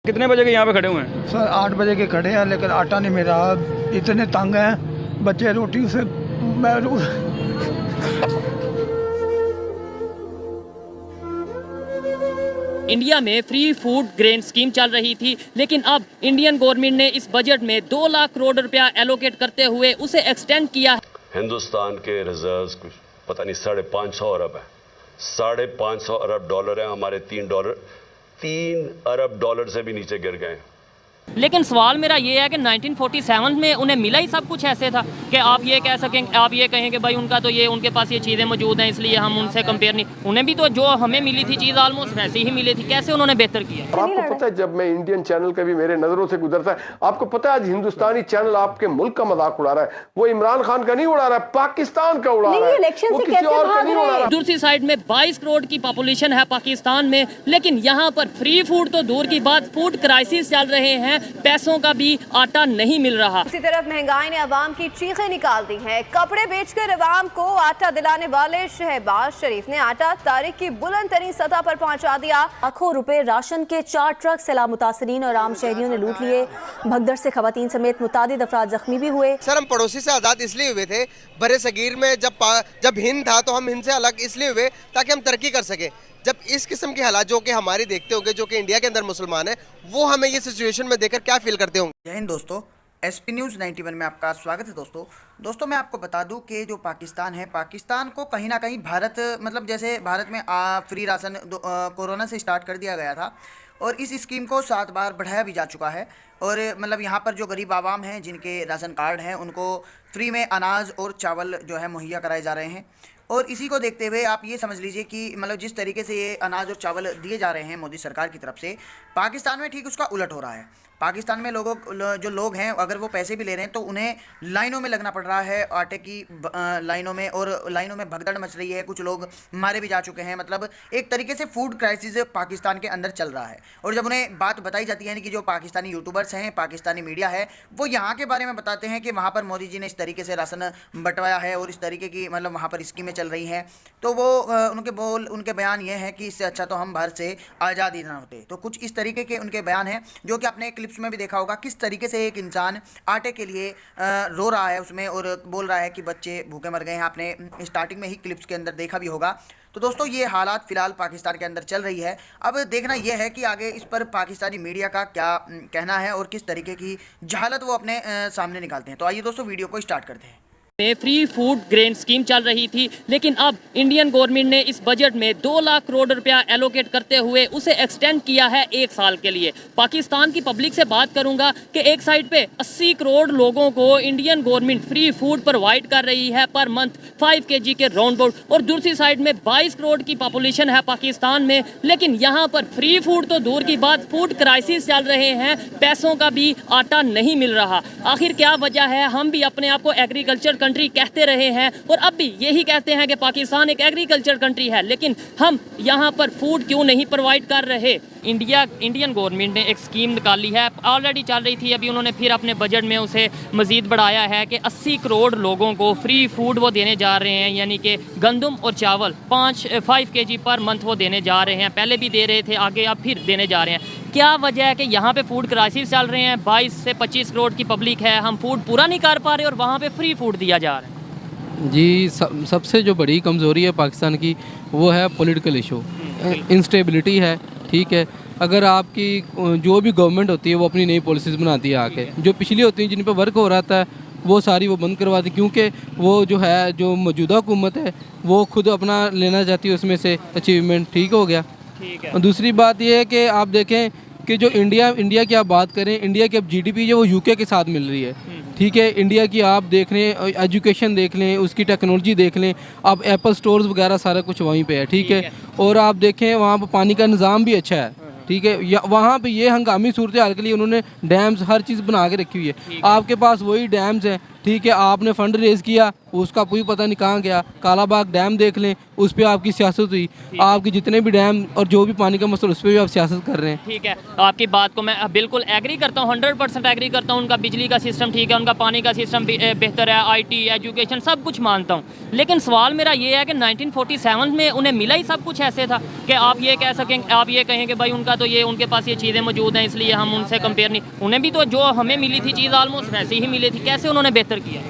कितने बजे के यहाँ पे खड़े हुए हैं? सर 8 बजे के खड़े हैं, लेकिन आटा नहीं मिल रहा। इतने तंग हैं बच्चे, रोटी से इंडिया में फ्री फूड ग्रेन स्कीम चल रही थी, लेकिन अब इंडियन गवर्नमेंट ने इस बजट में 2 लाख करोड़ रुपया एलोकेट करते हुए उसे एक्सटेंड किया है। हिंदुस्तान के रिजर्व्स कुछ पता नहीं 550 अरब है, 550 अरब डॉलर है। हमारे 3 अरब डॉलर से भी नीचे गिर गए। लेकिन सवाल मेरा ये है कि 1947 में उन्हें मिला ही सब कुछ ऐसे था कि आप ये कह सकें, आप ये कहें कि भाई उनका तो ये, उनके पास ये चीज़ें मौजूद हैं इसलिए हम उनसे कंपेयर नहीं। उन्हें भी तो जो हमें मिली थी चीज़ ऑलमोस्ट वैसी ही मिली थी। कैसे उन्होंने बेहतर किया? आपको पता है, जब मैं इंडियन चैनल कभी मेरे नजरों से गुजरता है, आपको पता है आज हिंदुस्तानी चैनल आपके मुल्क का मजाक उड़ा रहा है। वो इमरान खान का नहीं उड़ा रहा है, पाकिस्तान का उड़ा रहा है। वो किसी और का नहीं उड़ा रहा। दूसरी साइड में 22 करोड़ की पॉपुलेशन है पाकिस्तान में, लेकिन यहाँ पर फ्री फूड तो दूर की बात, फूड क्राइसिस चल रहे हैं, पैसों का भी आटा नहीं मिल रहा। दूसरी तरफ महंगाई ने अवाम की चीखें निकाल दी हैं। कपड़े बेचकर अवाम को आटा दिलाने वाले शहबाज शरीफ ने आटा तारीख की बुलंद तरीन सतह पर पहुंचा दिया। लाखों रुपए राशन के 4 ट्रक सैलाब मुतासरीन और आम शहरियों ने लूट लिए। भगदड़ से खवातीन समेत मुतादिद अफराद जख्मी भी हुए। सर, हम पड़ोसी से आज़ाद इसलिए हुए थे, बड़े सगीर में जब हिंद था तो हम हिंद से अलग इसलिए हुए ताकि हम तरक्की कर सके। जब इस किस्म के हालात जो कि हमारे देखते होंगे, जो कि इंडिया के अंदर मुसलमान है, वो हमें ये सिचुएशन में देखकर क्या फील करते होंगे। जय हिंद दोस्तों, SP न्यूज़ 91 में आपका स्वागत है। दोस्तों मैं आपको बता दूं कि जो पाकिस्तान है, पाकिस्तान को कहीं ना कहीं भारत, मतलब जैसे भारत में फ्री राशन कोरोना से स्टार्ट कर दिया गया था और इस स्कीम को 7 बार बढ़ाया भी जा चुका है। और मतलब यहाँ पर जो गरीब आवाम हैं जिनके राशन कार्ड हैं, उनको फ्री में अनाज और चावल जो है मुहैया कराए जा रहे हैं। और इसी को देखते हुए आप ये समझ लीजिए कि मतलब जिस तरीके से ये अनाज और चावल दिए जा रहे हैं मोदी सरकार की तरफ से, पाकिस्तान में ठीक उसका उलट हो रहा है। पाकिस्तान में जो लोग हैं, अगर वो पैसे भी ले रहे हैं तो उन्हें लाइनों में लगना पड़ रहा है, आटे की लाइनों में, और लाइनों में भगदड़ मच रही है। कुछ लोग मारे भी जा चुके हैं। मतलब एक तरीके से फूड क्राइसिस पाकिस्तान के अंदर चल रहा है। और जब उन्हें बात बताई जाती है कि जो पाकिस्तानी यूट्यूबर्स हैं, पाकिस्तानी मीडिया है, वो यहाँ के बारे में बताते हैं कि वहाँ पर मोदी जी ने इस तरीके से राशन बंटवाया है और इस तरीके की मतलब वहाँ पर स्कीमें चल रही हैं, तो वो उनके बयान ये हैं कि इससे अच्छा तो हम भारत से आज़ादी ना होते। तो कुछ इस तरीके के उनके बयान हैं, जो कि आपने क्लिप्स में भी देखा होगा किस तरीके से एक इंसान आटे के लिए रो रहा है उसमें और बोल रहा है कि बच्चे भूखे मर गए हैं। आपने स्टार्टिंग में ही क्लिप्स के अंदर देखा भी होगा। तो दोस्तों ये हालात फिलहाल पाकिस्तान के अंदर चल रही है। अब देखना यह है कि आगे इस पर पाकिस्तानी मीडिया का क्या कहना है और किस तरीके की जहालत वो अपने सामने निकालते हैं। तो आइए दोस्तों वीडियो को स्टार्ट करते हैं। में फ्री फूड ग्रेन स्कीम चल रही थी, लेकिन अब इंडियन गवर्नमेंट ने इस बजट में 2 लाख करोड़ रुपया एलोकेट करते हुए उसे एक्सटेंड किया है 1 साल के लिए। पाकिस्तान की पब्लिक से बात करूंगा कि एक साइड पे 80 करोड़ लोगों को Indian government free food provide कर रही है पर मंथ 5 kg के राउंड अबाउट, और दूसरी साइड में 22 करोड़ की पॉपुलेशन है पाकिस्तान में, लेकिन यहाँ पर फ्री फूड तो दूर की बात, फूड क्राइसिस चल रहे हैं, पैसों का भी आटा नहीं मिल रहा। आखिर क्या वजह है? हम भी अपने आप को एग्रीकल्चर कंट्री कहते रहे हैं और अब भी यही कहते हैं कि पाकिस्तान एक एग्रीकल्चर कंट्री है, लेकिन हम यहाँ पर फूड क्यों नहीं प्रोवाइड कर रहे? इंडियन गवर्नमेंट ने एक स्कीम निकाली है, ऑलरेडी चल रही थी, अभी उन्होंने फिर अपने बजट में उसे मज़ीद बढ़ाया है कि 80 करोड़ लोगों को फ्री फूड वो देने जा रहे हैं, यानी कि गंदम और चावल 5 kg पर मंथ वो देने जा रहे हैं। पहले भी दे रहे थे, आगे अब फिर देने जा रहे हैं। क्या वजह है कि यहाँ पे फूड क्राइसिस चल रहे हैं? 22 से 25 करोड़ की पब्लिक है, हम फूड पूरा नहीं कर पा रहे और वहाँ पे फ्री फूड दिया जा रहा है। जी, सबसे जो बड़ी कमज़ोरी है पाकिस्तान की वो है पॉलिटिकल इशू, इंस्टेबिलिटी है। ठीक है, अगर आपकी जो भी गवर्नमेंट होती है वो अपनी नई पॉलिसीज़ बनाती है, आके जो पिछली होती हैं जिन पर वर्क हो रहा था वो सारी वो बंद करवा दी, क्योंकि वो जो है जो मौजूदा हुकूमत है वो खुद अपना लेना चाहती है उसमें से अचीवमेंट। ठीक हो गया। और दूसरी बात ये है कि आप देखें कि जो इंडिया की आप बात करें, इंडिया की अब GDP जो वो UK के साथ मिल रही है। ठीक है, इंडिया की आप देख लें, एजुकेशन देख लें, उसकी टेक्नोलॉजी देख लें, अब एप्पल स्टोर्स वगैरह सारा कुछ वहीं पे है। ठीक है, और आप देखें वहाँ पर पानी का निज़ाम भी अच्छा है। ठीक है, वहाँ पे ये हंगामी सूरत हाल के लिए उन्होंने डैम्स हर चीज़ बना के रखी हुई है। आपके पास वही डैम्स हैं, ठीक है, आपने फंड रेज किया, उसका कोई पता नहीं कहाँ गया। कालाबाग डैम देख लें, उस पर आपकी सियासत हुई, आपके जितने भी डैम और जो भी पानी का मसला उस पर भी आप सियासत कर रहे हैं। ठीक है, आपकी बात को मैं बिल्कुल एग्री करता हूँ, 100% एग्री करता हूँ। उनका बिजली का सिस्टम ठीक है, उनका पानी का सिस्टम बेहतर है, IT एजुकेशन सब कुछ मानता हूँ। लेकिन सवाल मेरा ये है कि 1947 में उन्हें मिला ही सब कुछ ऐसे था कि आप ये कह सकें, आप ये कहें कि भाई उनका तो ये, उनके पास ये चीज़ें मौजूद हैं इसलिए हम उनसे कंपेयर नहीं। उन्हें भी तो जो हमें मिली थी चीज़ ऑलमोस्ट वैसी ही मिली थी, कैसे उन्होंने बेहतर किया?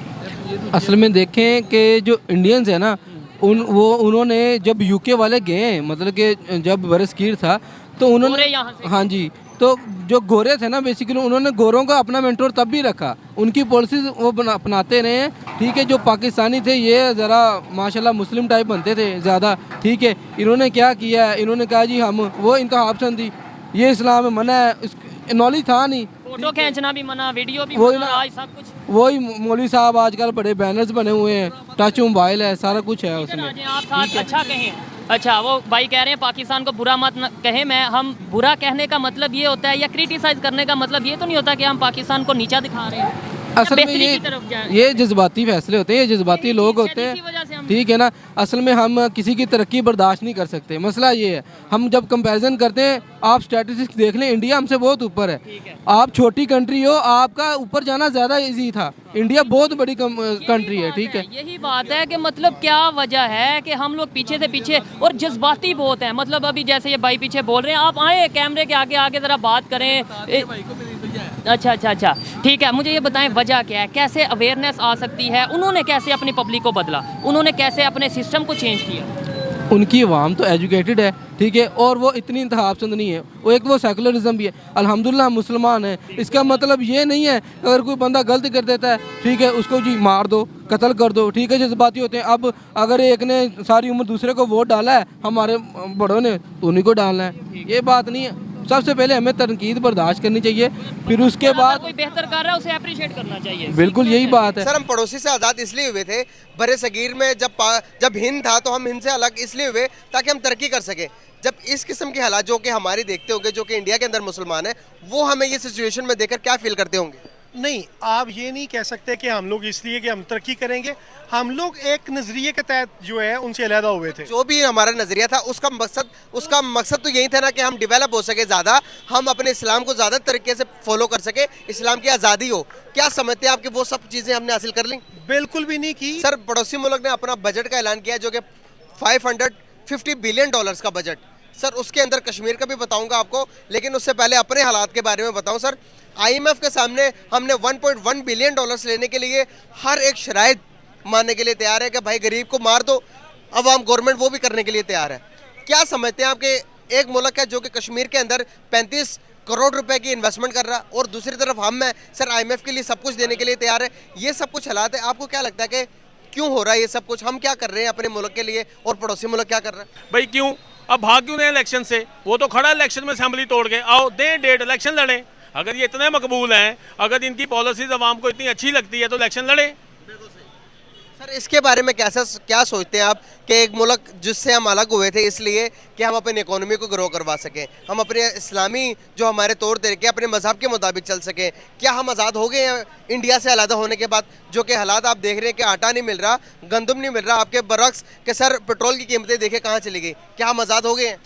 असल में देखें कि जो इंडियंस है ना, उन्होंने जब UK वाले गए, मतलब कि जब बरसगीर था तो उन्होंने, यहाँ से, हाँ जी, तो जो गोरे थे ना बेसिकली उन्होंने गोरों का अपना मेंटोर तब भी रखा, उनकी पॉलिसीज वो अपनाते रहे हैं। ठीक है, जो पाकिस्तानी थे ये ज़रा माशाल्लाह मुस्लिम टाइप बनते थे ज़्यादा। ठीक है, इन्होंने क्या किया है, इन्होंने कहा जी हम वो इनका ऑप्शन थी, ये इस्लाम में मना है, नॉलेज था नहीं, फोटो खींचना भी मना, वीडियो भी वही मना, ना, आज सब कुछ वही मौलवी साहब आजकल बड़े बैनर्स बने हुए हैं, टच मोबाइल है, सारा कुछ है उसमें। आप साथ अच्छा कहें, अच्छा वो भाई कह रहे हैं पाकिस्तान को बुरा मत कहें। मैं, हम बुरा कहने का मतलब ये होता है या क्रिटिसाइज करने का मतलब ये तो नहीं होता कि हम पाकिस्तान को नीचा दिखा रहे हैं। असल में ये जज्बाती फैसले होते हैं, ये जज्बाती लोग होते हैं, ठीक है ना। असल में हम किसी की तरक्की बर्दाश्त नहीं कर सकते, मसला ये है। हम जब कंपैरिजन करते हैं, आप स्टैटिस्टिक्स देख लें, इंडिया हमसे बहुत ऊपर है। आप छोटी कंट्री हो, आपका ऊपर जाना ज़्यादा इजी था, इंडिया बहुत बड़ी कंट्री है। ठीक है, यही बात है कि मतलब क्या वजह है कि हम लोग पीछे से पीछे और जज्बाती बहुत हैं। मतलब अभी जैसे ये भाई पीछे बोल रहे हैं, आप आए कैमरे के आगे आगे ज़रा बात करें। अच्छा, ठीक है, मुझे ये बताएं वजह क्या है, कैसे अवेयरनेस आ सकती है, उन्होंने कैसे अपनी पब्लिक को बदला, उन्होंने कैसे अपने सिस्टम को चेंज किया? उनकी अवाम तो एजुकेटेड है, ठीक है, और वो इतनी इंतहा पसंद नहीं है, वो एक वो सेकुलरिज्म भी है। अल्हम्दुलिल्लाह मुसलमान है, इसका मतलब ये नहीं है अगर कोई बंदा गलती कर देता है, ठीक है, उसको जी मार दो, कत्ल कर दो, ठीक है, जज्बाती होते हैं। अब अगर एक ने सारी उम्र दूसरे को वोट डाला है, हमारे बड़ों ने, तो उन्हीं को डालना है, ये बात नहीं है। सबसे पहले हमें तनकीद बर्दाश्त करनी चाहिए, फिर उसके बाद कोई बेहतर कर रहा है उसे अप्रिशिएट करना चाहिए। बिल्कुल यही बात है सर। हम पड़ोसी से आज़ाद इसलिए हुए थे, बड़े सगीर में जब हिंद था तो हम हिंद से अलग इसलिए हुए ताकि हम तरक्की कर सके। जब इस किस्म के हालात जो कि हमारी देखते होंगे, जो कि इंडिया के अंदर मुसलमान है, वो हमें ये सिचुएशन में देखकर क्या फील करते होंगे? नहीं, आप ये नहीं कह सकते कि हम लोग इसलिए कि हम तरक्की करेंगे, हम लोग एक नजरिए के तहत जो है उनसे अलहदा हुए थे। जो भी हमारा नजरिया था उसका मकसद तो यही था ना कि हम डेवलप हो सके ज़्यादा, हम अपने इस्लाम को ज़्यादा तरीके से फॉलो कर सके, इस्लाम की आज़ादी हो। क्या समझते हैं आपके वो सब चीज़ें हमने हासिल कर ली? बिल्कुल भी नहीं की सर। पड़ोसी मुल्क ने अपना बजट का ऐलान किया जो कि $550 बिलियन का बजट। सर उसके अंदर कश्मीर का भी बताऊंगा आपको, लेकिन उससे पहले अपने हालात के बारे में बताऊं। सर IMF के सामने हमने $1.1 बिलियन लेने के लिए हर एक शराइत मानने के लिए तैयार है कि भाई गरीब को मार दो, अवाम गवर्नमेंट वो भी करने के लिए तैयार है। क्या समझते हैं आपके एक मुल्क है जो कि कश्मीर के अंदर 35 करोड़ रुपए की इन्वेस्टमेंट कर रहा, और दूसरी तरफ हम हैं सर IMF के लिए सब कुछ देने के लिए तैयार है। ये सब कुछ हालात है, आपको क्या लगता है कि क्यों हो रहा है ये सब कुछ? हम क्या कर रहे हैं अपने मुल्क के लिए और पड़ोसी मुल्क क्या कर रहा है? भाई क्यों, अब भाग क्यों रहे इलेक्शन से? वो तो खड़ा इलेक्शन में असेंबली तोड़ के, आओ दें डेट, इलेक्शन लड़ें। अगर ये इतने मकबूल हैं, अगर इनकी पॉलिसीज अवाम को इतनी अच्छी लगती है तो इलेक्शन लड़ें। सर इसके बारे में क्या सोचते हैं आप कि एक मुल्क जिससे हम अलग हुए थे इसलिए कि हम अपनी इकोनॉमी को ग्रो करवा सकें, हम अपने इस्लामी जो हमारे तौर तरीके अपने मजहब के मुताबिक चल सकें, क्या हम आज़ाद हो गए हैं इंडिया से अलग होने के बाद? जो कि हालात आप देख रहे हैं कि आटा नहीं मिल रहा, गंदम नहीं मिल रहा, आपके बरक्स के सर पेट्रोल की कीमतें देखें कहाँ चली गई, क्या हम आज़ाद हो गए हैं?